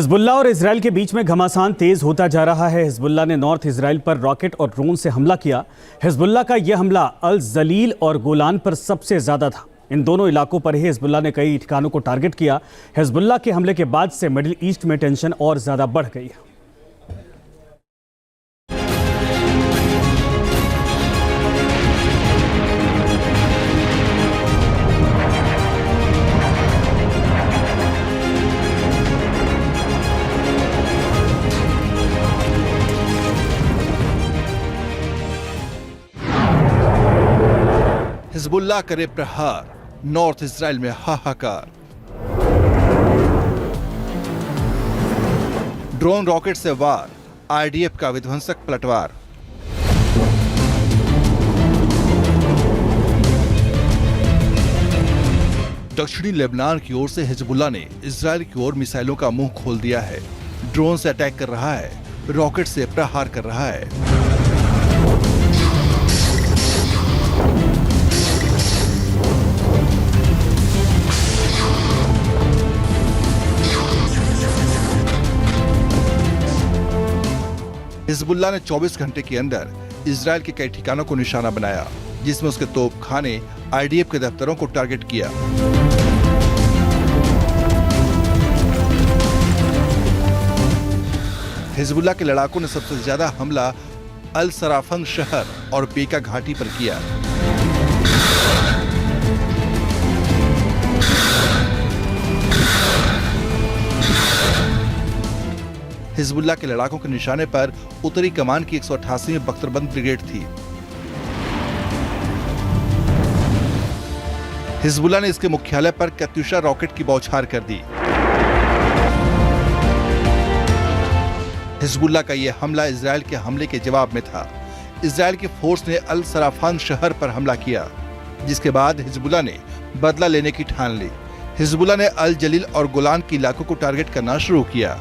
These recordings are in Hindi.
हिजबुल्लाह और इजराइल के बीच में घमासान तेज होता जा रहा है। हिजबुल्लाह ने नॉर्थ इजराइल पर रॉकेट और ड्रोन से हमला किया। हिजबुल्लाह का यह हमला अल जलील और गोलान पर सबसे ज्यादा था। इन दोनों इलाकों पर ही हिजबुल्लाह ने कई ठिकानों को टारगेट किया। हिजबुल्लाह के हमले के बाद से मिडिल ईस्ट में टेंशन और ज्यादा बढ़ गई है। हिजबुल्लाह करे प्रहार, नॉर्थ इजराइल में हाहाकार। ड्रोन रॉकेट से वार, आईडीएफ का विध्वंसक पलटवार। दक्षिणी लेबनान की ओर से हिजबुल्लाह ने इजराइल की ओर मिसाइलों का मुंह खोल दिया है। ड्रोन से अटैक कर रहा है, रॉकेट से प्रहार कर रहा है। हिजबुल्लाह ने 24 घंटे के अंदर इजराइल के कई ठिकानों को निशाना बनाया, जिसमें उसके तोपखाने, आईडीएफ के दफ्तरों को टारगेट किया। हिजबुल्लाह के लड़ाकों ने सबसे ज्यादा हमला अल सराफंग शहर और बेका घाटी पर किया। हिजबुल्लाह के लड़ाकों के निशाने पर उत्तरी कमान की 188वीं बख्तरबंद ब्रिगेड थी। हिजबुल्लाह ने इसके मुख्यालय पर कत्यूशा रॉकेट की बौछार कर दी। हिजबुल्लाह का यह हमला इजराइल के हमले के जवाब में था। इजराइल की फोर्स ने अल सराफान शहर पर हमला किया, जिसके बाद हिजबुल्लाह ने बदला लेने की ठान ली। हिजबुल्लाह ने अल जलील और गोलान के इलाकों को टारगेट करना शुरू किया,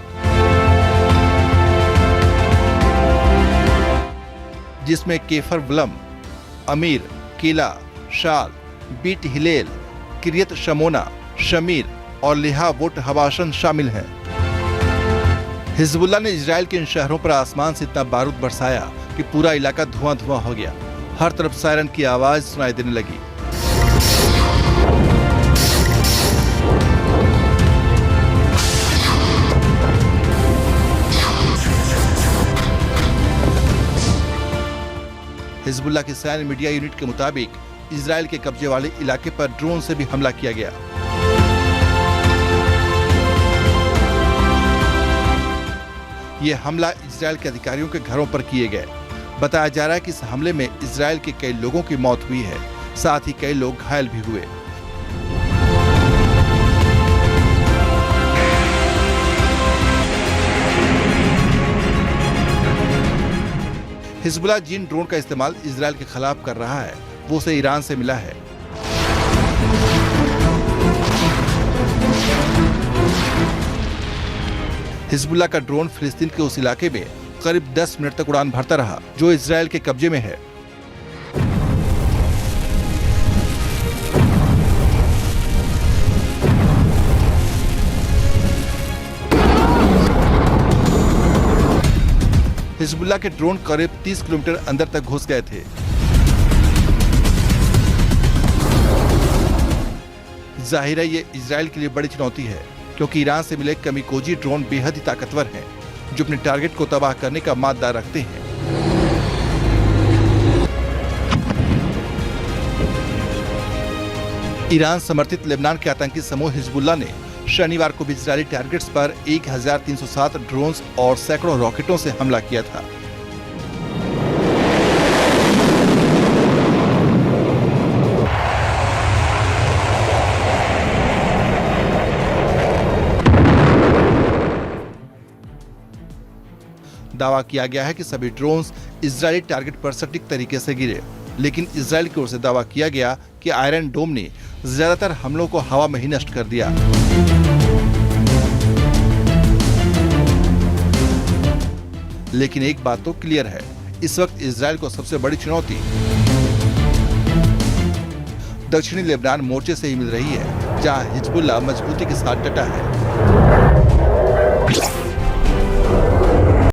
जिसमें केफर Blum, Amir, Kela, Shaal, Beit Hillel, Kiryat Shmona, Shamir और लिहा वोट हवाशन शामिल हैं। हिजबुल्लाह ने इजराइल के इन शहरों पर आसमान से इतना बारूद बरसाया कि पूरा इलाका धुआं धुआं हो गया। हर तरफ सायरन की आवाज सुनाई देने लगी। हिजबुल्लाह की सैन्य मीडिया यूनिट के मुताबिक इजराइल के कब्जे वाले इलाके पर ड्रोन से भी हमला किया गया। यह हमला इजराइल के अधिकारियों के घरों पर किए गए। बताया जा रहा है कि इस हमले में इजराइल के कई लोगों की मौत हुई है, साथ ही कई लोग घायल भी हुए। हिजबुल्लाह जिन ड्रोन का इस्तेमाल इजराइल के खिलाफ कर रहा है, वो उसे ईरान से मिला है। हिजबुल्लाह का ड्रोन फिलिस्तीन के उस इलाके में करीब 10 मिनट तक उड़ान भरता रहा, जो इजराइल के कब्जे में है। हिजबुल्लाह के ड्रोन करीब 30 किलोमीटर अंदर तक घुस गए थे। जाहिर है ये इजराइल के लिए बड़ी चुनौती है, क्योंकि ईरान से मिले कमिकोजी ड्रोन बेहद ही ताकतवर हैं, जो अपने टारगेट को तबाह करने का मादा रखते हैं। ईरान समर्थित लेबनान के आतंकी समूह हिजबुल्लाह ने शनिवार को भी इजरायली टारगेट्स पर 1307 ड्रोन्स और सैकड़ों रॉकेटों से हमला किया था। दावा किया गया है कि सभी ड्रोन्स इजरायली टारगेट पर सटीक तरीके से गिरे, लेकिन इजराइल की ओर से दावा किया गया कि आयरन डोम ने ज्यादातर हमलों को हवा में ही नष्ट कर दिया। लेकिन एक बात तो क्लियर है, इस वक्त इजराइल को सबसे बड़ी चुनौती दक्षिणी लेबनान मोर्चे से ही मिल रही है, जहां हिजबुल्लाह मजबूती के साथ डटा है। है।